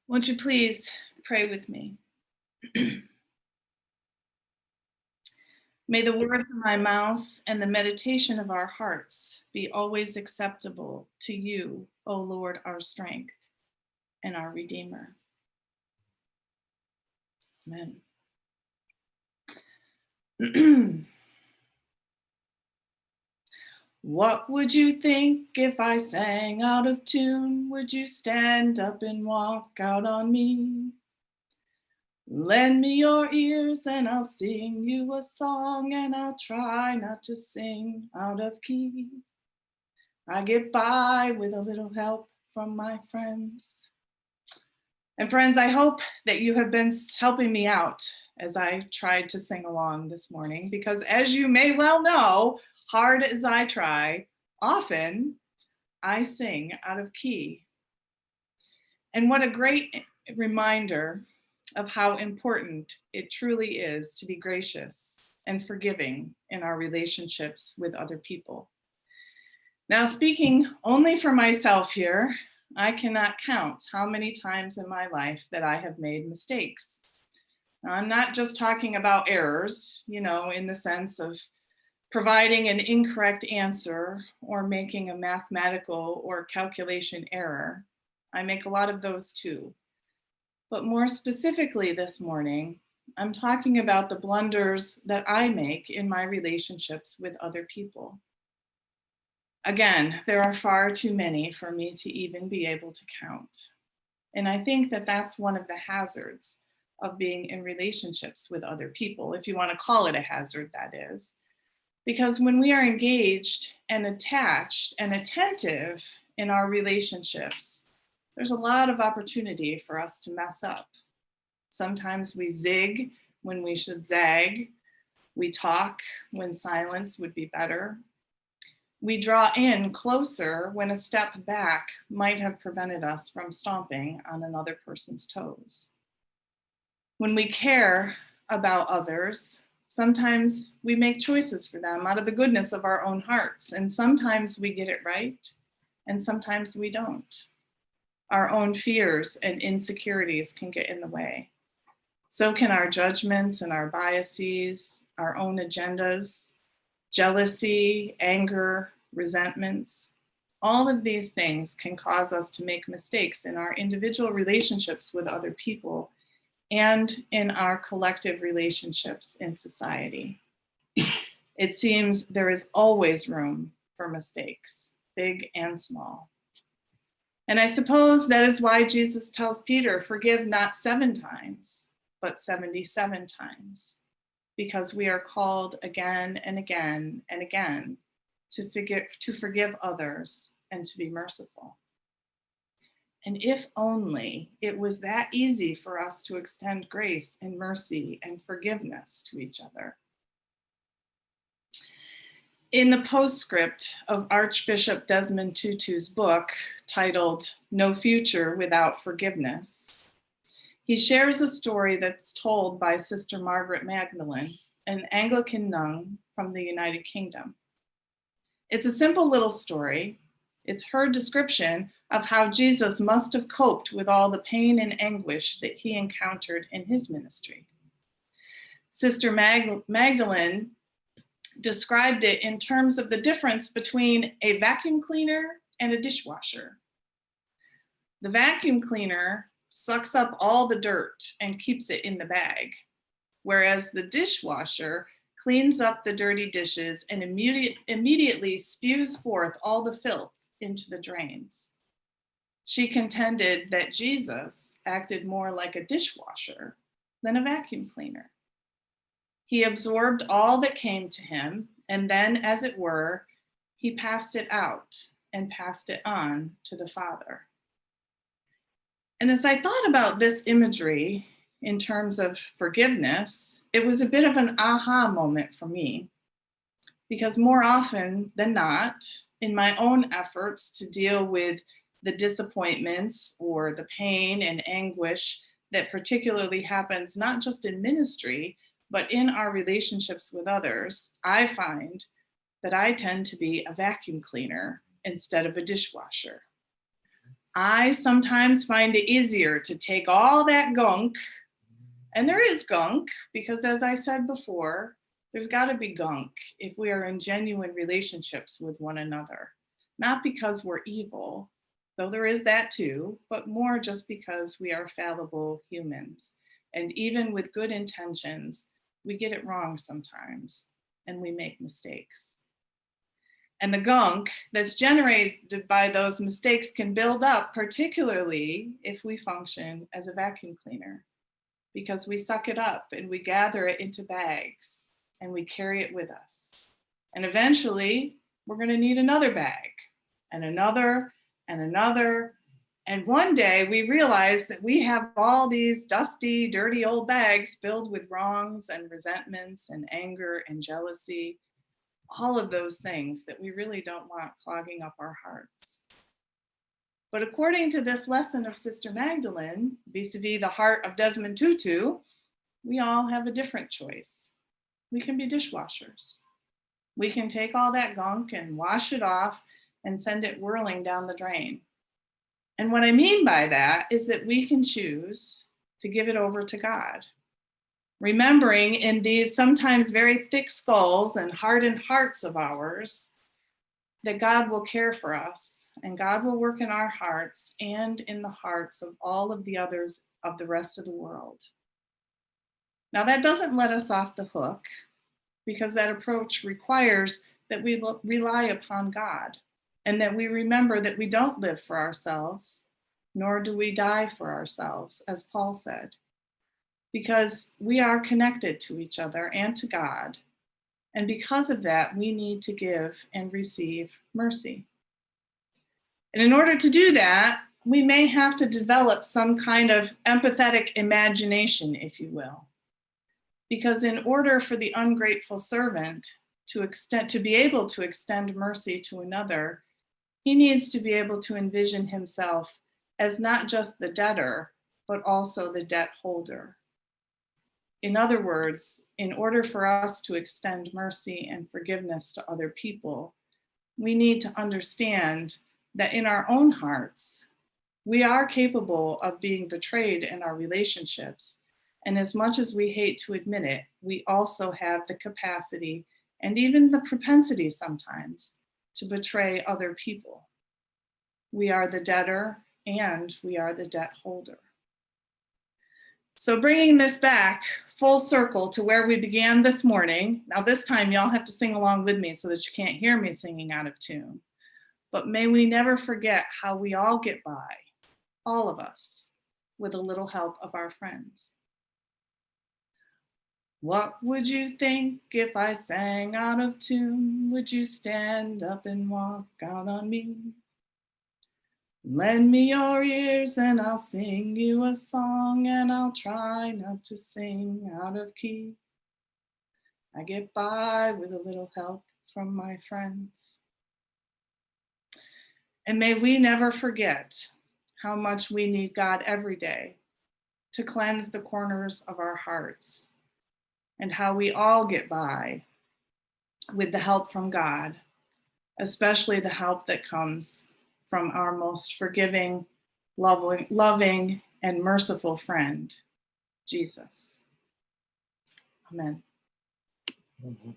Won't you please pray with me? May the words of my mouth and the meditation of our hearts be always acceptable to you, O Lord, our strength and our Redeemer. Amen. What would you think if I sang out of tune? Would you stand up and walk out on me? Lend me your ears and I'll sing you a song, and I'll try not to sing out of key. I get by with a little help from my friends. And friends, I hope that you have been helping me out as I tried to sing along this morning, because as you may well know, hard as I try, often I sing out of key. And what a great reminder of how important it truly is to be gracious and forgiving in our relationships with other people. Now, speaking only for myself here, I cannot count how many times in my life that I have made mistakes. Now, I'm not just talking about errors, in the sense of providing an incorrect answer or making a mathematical or calculation error. I make a lot of those too. But more specifically this morning, I'm talking about the blunders that I make in my relationships with other people. Again, there are far too many for me to even be able to count. And I think that that's one of the hazards of being in relationships with other people, if you want to call it a hazard, that is. Because when we are engaged and attached and attentive in our relationships, there's a lot of opportunity for us to mess up. Sometimes we zig when we should zag. We talk when silence would be better. We draw in closer when a step back might have prevented us from stomping on another person's toes. When we care about others, sometimes we make choices for them out of the goodness of our own hearts, and sometimes we get it right, and sometimes we don't. Our own fears and insecurities can get in the way. So can our judgments and our biases, our own agendas, jealousy, anger, resentments. All of these things can cause us to make mistakes in our individual relationships with other people and in our collective relationships in society. It seems there is always room for mistakes, big and small. And I suppose that is why Jesus tells Peter, forgive not 7 times, but 77 times, because we are called again and again and again to forgive others and to be merciful. And if only it was that easy for us to extend grace and mercy and forgiveness to each other. In the postscript of Archbishop Desmond Tutu's book titled No Future Without Forgiveness, he shares a story that's told by Sister Margaret Magdalene, an Anglican nun from the United Kingdom. It's a simple little story. It's her description of how Jesus must have coped with all the pain and anguish that he encountered in his ministry. Sister Magdalene described it in terms of the difference between a vacuum cleaner and a dishwasher. The vacuum cleaner sucks up all the dirt and keeps it in the bag, whereas the dishwasher cleans up the dirty dishes and immediately spews forth all the filth into the drains. She contended that Jesus acted more like a dishwasher than a vacuum cleaner. He absorbed all that came to him, and then, as it were, he passed it out and passed it on to the Father. And as I thought about this imagery in terms of forgiveness, it was a bit of an aha moment for me, because more often than not, in my own efforts to deal with the disappointments or the pain and anguish that particularly happens not just in ministry, but in our relationships with others, I find that I tend to be a vacuum cleaner instead of a dishwasher. I sometimes find it easier to take all that gunk, and there is gunk, because as I said before, there's got to be gunk if we are in genuine relationships with one another. Not because we're evil, though there is that too, but more just because we are fallible humans. And even with good intentions, we get it wrong sometimes and we make mistakes. And the gunk that's generated by those mistakes can build up, particularly if we function as a vacuum cleaner, because we suck it up and we gather it into bags and we carry it with us. And eventually, we're going to need another bag and another and another. And one day we realize that we have all these dusty, dirty old bags filled with wrongs and resentments and anger and jealousy, all of those things that we really don't want clogging up our hearts. But according to this lesson of Sister Magdalene, vis-a-vis the heart of Desmond Tutu, we all have a different choice. We can be dishwashers. We can take all that gunk and wash it off and send it whirling down the drain. And what I mean by that is that we can choose to give it over to God, remembering in these sometimes very thick skulls and hardened hearts of ours that God will care for us and God will work in our hearts and in the hearts of all of the others of the rest of the world. Now, that doesn't let us off the hook, because that approach requires that we rely upon God and that we remember that we don't live for ourselves, nor do we die for ourselves, as Paul said, because we are connected to each other and to God. And because of that, we need to give and receive mercy. And in order to do that, we may have to develop some kind of empathetic imagination, if you will. Because in order for the ungrateful servant to be able to extend mercy to another, he needs to be able to envision himself as not just the debtor, but also the debt holder. In other words, in order for us to extend mercy and forgiveness to other people, we need to understand that in our own hearts, we are capable of being betrayed in our relationships. And as much as we hate to admit it, we also have the capacity and even the propensity sometimes to betray other people. We are the debtor and we are the debt holder. So bringing this back full circle to where we began this morning. Now this time y'all have to sing along with me so that you can't hear me singing out of tune. But may we never forget how we all get by, all of us, with a little help of our friends. What would you think if I sang out of tune? Would you stand up and walk out on me? Lend me your ears and I'll sing you a song, and I'll try not to sing out of key. I get by with a little help from my friends. And may we never forget how much we need God every day to cleanse the corners of our hearts, and how we all get by with the help from God, especially the help that comes from our most forgiving, loving, and merciful friend, Jesus. Amen. Mm-hmm.